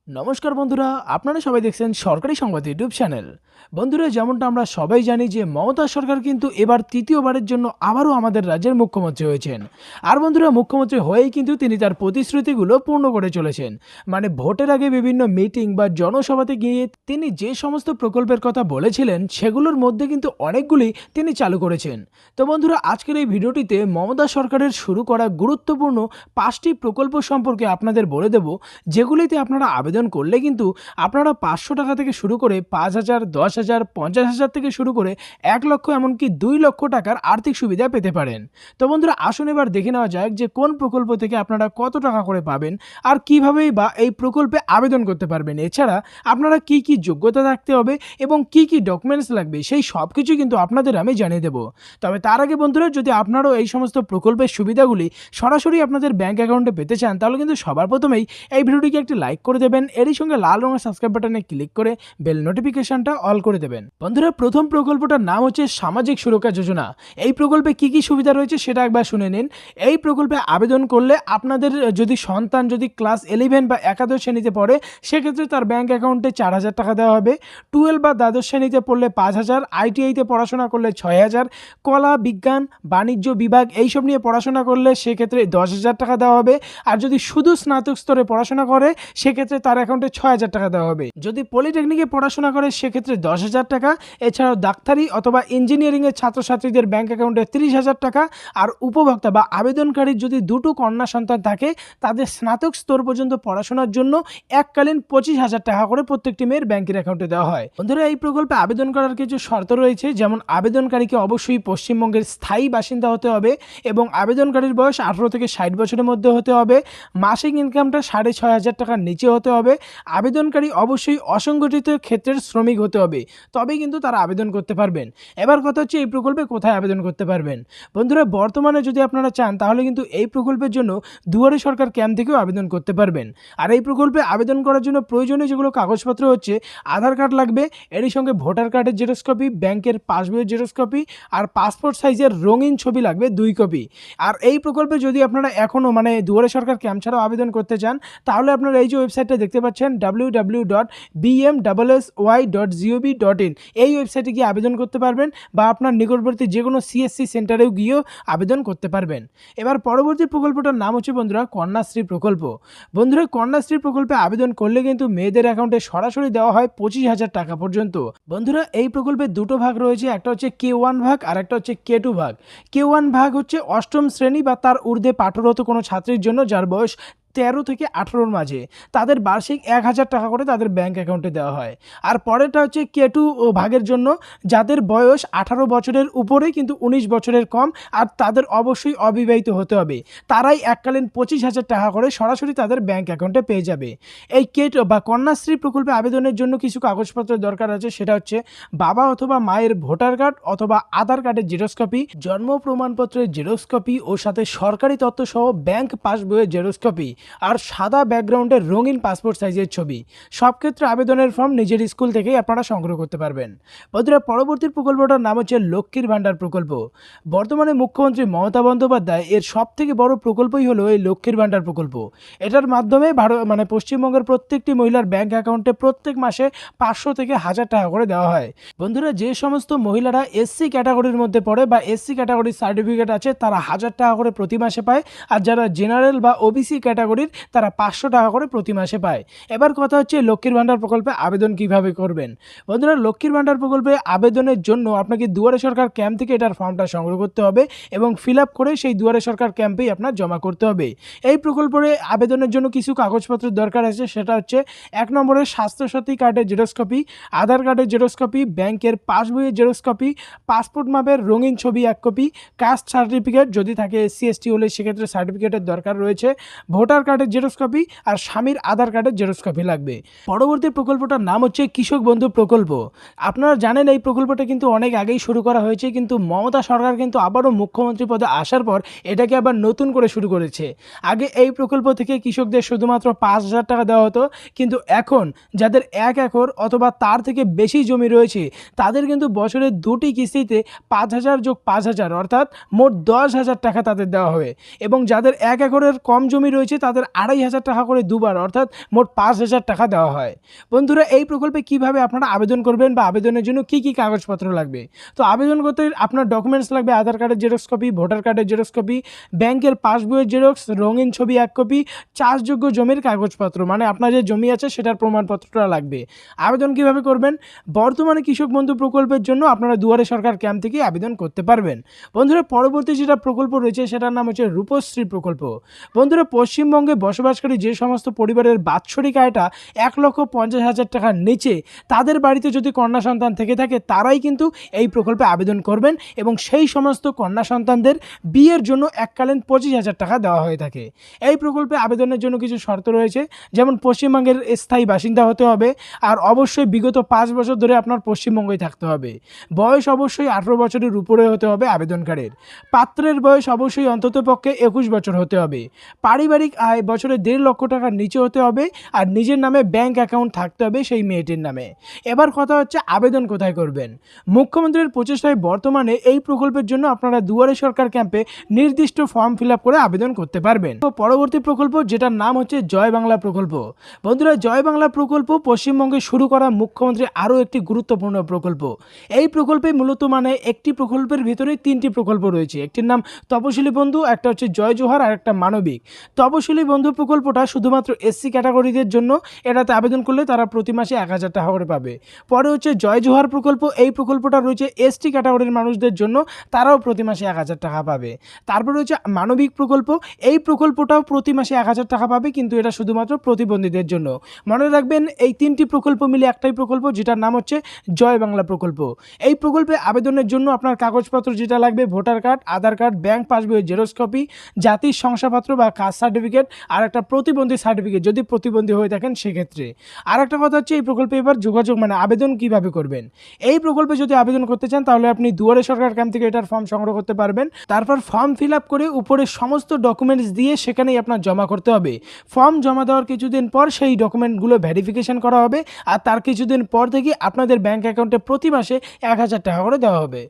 নমস্কার বন্ধুরা, আপনারা সবাই দেখছেন সরকারি সংবাদ ইউটিউব চ্যানেল। বন্ধুরা, যেমনটা আমরা সবাই জানি যে মমতা সরকার কিন্তু এবার তৃতীয়বারের জন্য আবারও আমাদের রাজ্যের মুখ্যমন্ত্রী হয়েছেন। আর বন্ধুরা, মুখ্যমন্ত্রী হয়েই কিন্তু তিনি তার প্রতিশ্রুতিগুলো পূর্ণ করে চলেছেন। মানে ভোটের আগে বিভিন্ন মিটিং বা জনসভাতে গিয়ে তিনি যে সমস্ত প্রকল্পের কথা বলেছিলেন সেগুলোর মধ্যে কিন্তু অনেকগুলি তিনি চালু করেছেন। তো বন্ধুরা, আজকের এই ভিডিওটিতে মমতা সরকারের শুরু করা গুরুত্বপূর্ণ 5টি প্রকল্প সম্পর্কে আপনাদের বলে দেব, যেগুলিতে আপনারা আবেদন করলে কিন্তু আপনারা 500 টাকা থেকে শুরু করে 5,000, 10,000, 50,000 থেকে শুরু করে 1 লক্ষ এমনকি 2 লক্ষ টাকার আর্থিক সুবিধা পেতে পারেন। তো বন্ধুরা, আসুন এবার দেখে নেওয়া যাক যে কোন প্রকল্প থেকে আপনারা কত টাকা করে পাবেন আর কিভাবেই বা এই প্রকল্পে আবেদন করতে পারবেন। এছাড়া আপনারা কি কি যোগ্যতা থাকতে হবে এবং কি কি ডকুমেন্টস লাগবে সেই সব কিছু কিন্তু আপনাদের আমি জানিয়ে দেব। তবে তার আগে বন্ধুরা, যদি আপনারাও এই সমস্ত প্রকল্পের সুবিধাগুলি সরাসরি আপনাদের ব্যাংক অ্যাকাউন্টে পেতে চান, তাহলে কিন্তু সবার প্রথমেই এই ভিডিওটিকে একটি লাইক করে দেবেন। এরই সঙ্গে লাল রঙের সাবস্ক্রাইব বাটনে ক্লিক করে বেল নোটিফিকেশনটা অল করে দেবেন। বন্ধুরা, প্রথম প্রকল্পটার নাম হচ্ছে সামাজিক সুরক্ষা যোজনা। এই প্রকল্পে কি কি সুবিধা রয়েছে সেটা একবার শুনে নিন। এই প্রকল্পে আবেদন করলে আপনাদের যদি সন্তান যদি ক্লাস 11 বা একাদশ শ্রেণীতে পড়ে, সেক্ষেত্রে তার ব্যাংক অ্যাকাউন্টে 4,000 টাকা দেওয়া হবে। 12 বা দ্বাদশ শ্রেণীতে পড়লে 5,000, আইটিআইতে পড়াশোনা করলে 6,000, কলা, বিজ্ঞান, বাণিজ্য বিভাগ এইসব নিয়ে পড়াশোনা করলে সেক্ষেত্রে 10,000 টাকা দেওয়া হবে। আর যদি শুধু স্নাতক স্তরে পড়াশোনা করে সেক্ষেত্রে তার অ্যাকাউন্টে 6,000 টাকা দেওয়া হবে। যদি পলিটেকনিকে পড়াশোনা করে সেক্ষেত্রে 10,000 টাকা। এছাড়াও ডাক্তারি অথবা ইঞ্জিনিয়ারিংয়ের ছাত্রছাত্রীদের ব্যাংক অ্যাকাউন্টে 30,000 টাকা। আর উপভোক্তা বা আবেদনকারীর যদি দুটো কন্যা সন্তান থাকে, তাদের স্নাতক স্তর পর্যন্ত পড়াশোনার জন্য এককালীন 25,000 টাকা করে প্রত্যেকটি মেয়ের ব্যাংকের অ্যাকাউন্টে দেওয়া হয়। বন্ধুরা, এই প্রকল্পে আবেদন করার কিছু শর্ত রয়েছে, যেমন আবেদনকারীকে অবশ্যই পশ্চিমবঙ্গের স্থায়ী বাসিন্দা হতে হবে এবং আবেদনকারীর বয়স 18 থেকে 60 বছরের মধ্যে হতে হবে। মাসিক ইনকামটা 6,500 টাকার নিচে হতে হবে। আবেদনকারী অবশ্যই অসংগঠিত ক্ষেত্রের শ্রমিক হতে হবে, তবেই কিন্তু তারা আবেদন করতে পারবেন। এবার কথা হচ্ছে এই প্রকল্পে কোথায় আবেদন করতে পারবেন। বন্ধুরা, বর্তমানে যদি আপনারা চান তাহলে কিন্তু এই প্রকল্পের জন্য দুয়ারে সরকার ক্যাম্প থেকেও আবেদন করতে পারবেন। আর এই প্রকল্পে আবেদন করার জন্য প্রয়োজনীয় যেগুলো কাগজপত্র হচ্ছে, আধার কার্ড লাগবে, এরই সঙ্গে ভোটার কার্ডের জেরক্স কপি, ব্যাংকের পাসবইয়ের জেরক্স কপি আর পাসপোর্ট সাইজের রঙিন ছবি লাগবে 2 কপি। আর এই প্রকল্পে যদি আপনারা এখনও দুয়ারে সরকার ক্যাম্প ছাড়াও আবেদন করতে চান, তাহলে আপনারা এই যে ওয়েবসাইটটা দেখতে পাচ্ছেন www.bmssy.gov.in, এই ওয়েবসাইটে গিয়ে আবেদন করতে পারবেন বা আপনার নিকটবর্তী যে কোনো সিএসসি সেন্টারেও গিয়েও আবেদন করতে পারবেন। এবার পরবর্তী প্রকল্পটার নাম হচ্ছে বন্ধুরা কন্যাশ্রী প্রকল্প। বন্ধুরা, কন্যাশ্রী প্রকল্পে আবেদন করলে কিন্তু মেয়েদের অ্যাকাউন্টে সরাসরি দেওয়া হয় 25,000 টাকা পর্যন্ত। বন্ধুরা, এই প্রকল্পের দুটো ভাগ রয়েছে, একটা হচ্ছে K1 ভাগ আর একটা হচ্ছে K2 ভাগ। K1 ভাগ হচ্ছে অষ্টম শ্রেণী বা তার ঊর্ধ্বে পাঠরত কোনো ছাত্রীর জন্য যার বয়স 13 থেকে 18-র মাঝে, তাদের বার্ষিক 1,000 টাকা করে তাদের ব্যাংক অ্যাকাউন্টে দেওয়া হয়। আর পরেরটা হচ্ছে K2 ভাগের জন্য, যাদের বয়স 18 বছরের উপরে কিন্তু 19 বছরের কম, আর তাদের অবশ্যই অবিবাহিত হতে হবে। তারাই এককালীন 25,000 টাকা করে সরাসরি তাদের ব্যাংক অ্যাকাউন্টে পেয়ে যাবে। এই K2 বা কন্যাশ্রী প্রকল্পে আবেদনের জন্য কিছু কাগজপত্রের দরকার আছে, সেটা হচ্ছে বাবা অথবা মায়ের ভোটার কার্ড অথবা আধার কার্ডের জেরক্স কপি, জন্ম প্রমাণপত্রের জেরক্স কপি ও সাথে সরকারি তথ্য সহ ব্যাংক পাসবইয়ের জেরক্স কপি আর সাদা ব্যাকগ্রাউন্ডের রঙিন পাসপোর্ট সাইজের ছবি। সব ক্ষেত্রে আবেদনের ফর্ম নিজের স্কুল থেকেই আপনারা সংগ্রহ করতে পারবেন। বন্ধুরা, পরবর্তী প্রকল্পটার নাম হচ্ছে লক্ষ্মীর ভাণ্ডার প্রকল্প। বর্তমানে মুখ্যমন্ত্রী মমতা বন্দ্যোপাধ্যায় এর সব থেকে বড় প্রকল্পই হলো এই লক্ষ্মীর ভাণ্ডার প্রকল্প। এটার মাধ্যমে পশ্চিমবঙ্গের প্রত্যেকটি মহিলার ব্যাংক অ্যাকাউন্টে প্রত্যেক মাসে 500 থেকে 1,000 টাকা করে দেওয়া হয়। বন্ধুরা, যে সমস্ত মহিলারা এসসি ক্যাটাগরির মধ্যে পড়ে বা এসসি ক্যাটাগরির সার্টিফিকেট আছে, তারা 1,000 টাকা করে প্রতি মাসে পায়। আর যারা জেনারেল বা ওবিসি ক্যাটাগরির, তারা 500 টাকা করে প্রতি মাসে পায়। এবার কথা হচ্ছে লক্ষ্মীর ভাণ্ডার প্রকল্পে আবেদন কিভাবে করবেন। বন্ধুরা, লক্ষ্মীর ভাণ্ডার প্রকল্পে আবেদনের জন্য আপনাকে দুয়ারে সরকার ক্যাম্প থেকে এটার ফর্মটা সংগ্রহ করতে হবে এবং ফিল আপ করে সেই দুয়ারে সরকার ক্যাম্পেই আপনার জমা করতে হবে। এই প্রকল্পে আবেদনের জন্য কিছু কাগজপত্রের দরকার আছে, সেটা হচ্ছে 1 নম্বরে স্বাস্থ্যসাথী কার্ডের জেরক্স কপি, আধার কার্ডের জেরক্স কপি, ব্যাংকের পাসবইয়ের জেরক্স কপি, পাসপোর্ট মাপের রঙিন ছবি 1 কপি, কাস্ট সার্টিফিকেট, যদি থাকে এসসি এসটি হলে সেক্ষেত্রে সার্টিফিকেটের দরকার রয়েছে, ভোটার কার্ডের জেরক্স কপি আর স্বামীর আধার কার্ডের জেরক্স কপি লাগবে। পরবর্তী প্রকল্পটার নাম হচ্ছে কৃষক বন্ধু প্রকল্প। আপনারা জানেন এই প্রকল্পটা কিন্তু অনেক আগেই শুরু করা হয়েছে, কিন্তু মমতা সরকার কিন্তু আবারও মুখ্যমন্ত্রী পদে আসার পর এটাকে আবার নতুন করে শুরু করেছে। আগে এই প্রকল্প থেকে কৃষকদের শুধুমাত্র 5,000 টাকা দেওয়া হতো, কিন্তু এখন যাদের 1 একর অথবা তার থেকে বেশি জমি রয়েছে, তাদের কিন্তু বছরে 2টি কিস্তিতে 5,000 যোগ 5,000 অর্থাৎ মোট 10,000 টাকা তাদের দেওয়া হবে। এবং যাদের 1 একরের কম জমি রয়েছে তাদের 2500 টাকা করে দুবার, অর্থাৎ মোট 5000 টাকা দেওয়া হয়। বন্ধুরা, এই প্রকল্পে কিভাবে আপনারা আবেদন করবেন বা আবেদনের জন্য কি কি কাগজপত্র লাগবে? তো আবেদন করতে আপনার ডকুমেন্টস লাগবে আধার কার্ডের জেরক্স কপি, ভোটার কার্ডের জেরক্স কপি, ব্যাংকের পাসবইয়ের জেরক্স, রঙিন ছবি 1 কপি, চাষযোগ্য জমির কাগজপত্র, মানে আপনার যে জমি আছে সেটার প্রমাণপত্রটা লাগবে। আবেদন কিভাবে করবেন? বর্তমানে কৃষক বন্ধু প্রকল্পের জন্য আপনারা দুয়ারে সরকার ক্যাম্প থেকে আবেদন করতে পারবেন। বন্ধুরা, পরবর্তী যেটা প্রকল্প রয়েছে সেটার নাম হচ্ছে রূপশ্রী প্রকল্প। বন্ধুরা, পশ্চিমবঙ্গে বসবাসকারী যে সমস্ত পরিবারের বাৎসরিক আয়টা 1,50,000 টাকার নিচে, তাদের বাড়িতে যদি কন্যা সন্তান থেকে থাকে তারাই কিন্তু এই প্রকল্পে আবেদন করবেন এবং সেই সমস্ত কন্যা সন্তানদের বিয়ের জন্য এককালীন 25,000 টাকা দেওয়া হয়ে থাকে। এই প্রকল্পে আবেদনের জন্য কিছু শর্ত রয়েছে, যেমন পশ্চিমবঙ্গের স্থায়ী বাসিন্দা হতে হবে, আর অবশ্যই বিগত 5 বছর ধরে আপনার পশ্চিমবঙ্গেই থাকতে হবে। বয়স অবশ্যই 18 বছরের উপরে হতে হবে আবেদনকারীর। পাত্রের বয়স অবশ্যই অন্ততপক্ষে 21 বছর হতে হবে। পারিবারিক আয় বছরে 1.5 লক্ষ টাকার নিচে হতে হবে, আর নিজের নামে ব্যাংক অ্যাকাউন্ট থাকতে হবে সেই মেয়েটির নামে। এবার কথা হচ্ছে আবেদন কোথায় করবেন। মুখ্যমন্ত্রীর প্রচেষ্টায় বর্তমানে এই প্রকল্পের জন্য আপনারা দুয়ারে সরকার ক্যাম্পে নির্দিষ্ট ফর্ম ফিল আপ করে আবেদন করতে পারবেন। তো পরবর্তী প্রকল্প, যেটার নাম হচ্ছে জয় বাংলা প্রকল্প। বন্ধুরা, জয় বাংলা প্রকল্প পশ্চিমবঙ্গে শুরু করা মুখ্যমন্ত্রীর আরও একটি গুরুত্বপূর্ণ প্রকল্প। এই প্রকল্পে মূলত মানে একটি প্রকল্পের ভিতরে 3টি প্রকল্প রয়েছে। একটির নাম তপশিলি বন্ধু, একটা হচ্ছে জয় জোহার, আর একটা মানবিক। তপশিলি বন্ধু প্রকল্পটা শুধুমাত্র এসসি ক্যাটাগরিদের জন্য, এটাতে আবেদন করলে তারা প্রতি মাসে 1000 টাকা করে পাবে। পরে হচ্ছে জয় জোহার প্রকল্প, এই প্রকল্পটা রয়েছে এসটি ক্যাটাগরির মানুষদের জন্য, তারাও প্রতি মাসে 1000 টাকা পাবে। তারপরে রয়েছে মানবিক প্রকল্প, এই প্রকল্পটাও প্রতি মাসে 1000 টাকা পাবে, কিন্তু এটা শুধুমাত্র প্রতিবন্ধীদের জন্য। মনে রাখবেন, এই 3টি প্রকল্প মিলে একটাই প্রকল্প, যেটার নাম হচ্ছে জয় বাংলা প্রকল্প। এই প্রকল্পে আবেদনের জন্য আপনার কাগজপত্র যেটা লাগবে, ভোটার কার্ড, আধার কার্ড, ব্যাংক পাসবইয়ের জেরক্স কপি, জাতির শংসাপত্র বা কাস্ট সার্টিফিকেট, আর একটা প্রতিবন্ধী সার্টিফিকেট যদি প্রতিবন্ধী হয়ে থাকেন সেক্ষেত্রে। আর একটা কথা হচ্ছে, এই প্রকল্পে এবার যোগাযোগ মানে আবেদন কিভাবে করবেন। এই প্রকল্পে যদি আবেদন করতে চান তাহলে আপনি দুয়ারে সরকার ক্যাম্প থেকে এটার ফর্ম সংগ্রহ করতে পারবেন। তারপর ফর্ম ফিল আপ করে উপরে সমস্ত ডকুমেন্টস দিয়ে সেখানেই আপনার জমা করতে হবে। ফর্ম জমা দেওয়ার কিছুদিন পর সেই ডকুমেন্টগুলো ভেরিফিকেশন করা হবে, আর তার কিছুদিন পর থেকে আপনাদের ব্যাংক অ্যাকাউন্টে প্রতি মাসে 1000 টাকা করে দেওয়া হবে।